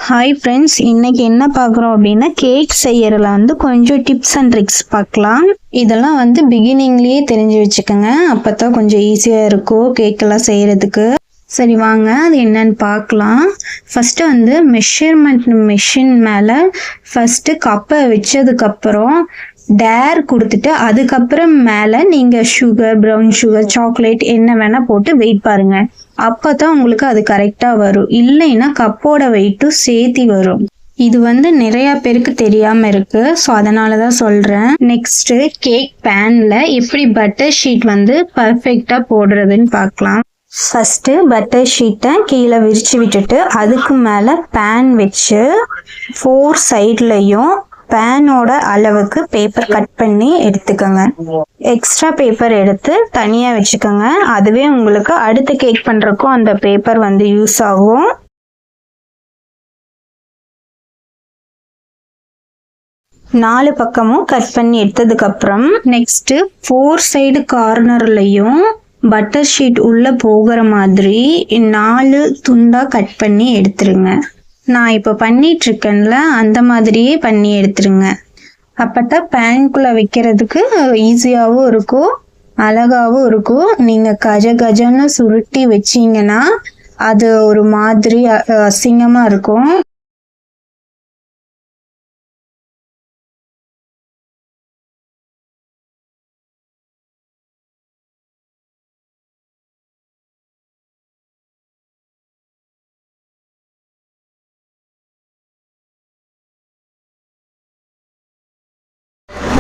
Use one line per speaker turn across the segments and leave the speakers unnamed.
Hi friends, இன்னைக்கு என்ன பார்க்குறோம் அப்படின்னா கேக் செய்யறதுல கொஞ்சம் டிப்ஸ் அண்ட் ட்ரிக்ஸ் பார்க்கலாம். இதெல்லாம் பிகினிங்லேயே தெரிஞ்சு வச்சுக்கோங்க, அப்போ தான் கொஞ்சம் ஈஸியாக இருக்கும் கேக்கெல்லாம் செய்கிறதுக்கு. சரி வாங்க அது என்னன்னு பார்க்கலாம். ஃபஸ்ட்டு மெஷர்மெண்ட் மிஷின் மேலே ஃபஸ்ட்டு கப்பை வச்சதுக்கப்புறம் டேர் கொடுத்துட்டு அதுக்கப்புறம் மேலே நீங்கள் சுகர், ப்ரௌன் சுகர், சாக்லேட் என்ன வேணால் போட்டு வெயிட் பாருங்க. அப்போ தான் உங்களுக்கு அது கரெக்டாக வரும். இல்லைன்னா கப்போட வெயிட்டும் சேர்த்தி வரும். இது நிறைய பேருக்கு தெரியாமல் இருக்கு, ஸோ அதனால தான் சொல்கிறேன். நெக்ஸ்ட்டு கேக் பேனில் எப்படி பட்டர் ஷீட் பர்ஃபெக்டாக போடுறதுன்னு பார்க்கலாம். ஃபஸ்ட்டு பட்டர் ஷீட்டை கீழே விரித்து விட்டுட்டு அதுக்கு மேலே பேன் வச்சு 4 சைட்லையும் பேனோட அளவுக்கு பேப்பர் கட் பண்ணி எடுத்துக்கோங்க. எக்ஸ்ட்ரா பேப்பர் எடுத்து தனியாக வச்சுக்கோங்க. அதுவே உங்களுக்கு அடுத்த கேக் பண்ணுறக்கும் அந்த பேப்பர் யூஸ் ஆகும். நாலு பக்கமும் கட் பண்ணி எடுத்ததுக்கப்புறம் நெக்ஸ்ட்டு 4 சைடு கார்னர்லையும் பட்டர் ஷீட் உள்ளே போகிற மாதிரி 4 துண்டாக கட் பண்ணி எடுத்துருங்க. நான் இப்போ பண்ணிகிட்ருக்கேன்ல அந்த மாதிரியே பண்ணி எடுத்துருங்க. அப்போ தான் பேனுக்குள்ளே வைக்கிறதுக்கு ஈஸியாகவும் இருக்கும், அழகாகவும் இருக்கும். நீங்கள் கஜன்னு சுருட்டி வச்சிங்கன்னா அது ஒரு மாதிரி அசிங்கமாக இருக்கும்.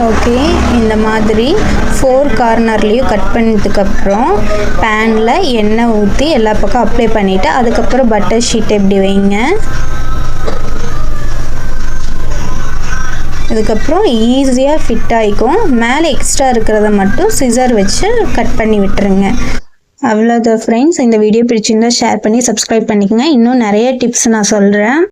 ஓகே, இந்த மாதிரி 4 கார்னர்லேயும் கட் பண்ணதுக்கப்புறம் பேனில் எண்ணெய் ஊற்றி எல்லா பக்கம் அப்ளை பண்ணிவிட்டு அதுக்கப்புறம் பட்டர் ஷீட்டை இப்படி வைங்க. அதுக்கப்புறம் ஈஸியாக ஃபிட் ஆகிக்கும். மேலே எக்ஸ்ட்ரா இருக்கிறத மட்டும் சிசர் வச்சு கட் பண்ணி விட்டுருங்க. அவ்வளோதான் ஃப்ரெண்ட்ஸ். இந்த வீடியோ பிடிச்சிருந்தா ஷேர் பண்ணி சப்ஸ்கிரைப் பண்ணிக்கோங்க. இன்னும் நிறைய டிப்ஸ் நான் சொல்கிறேன்.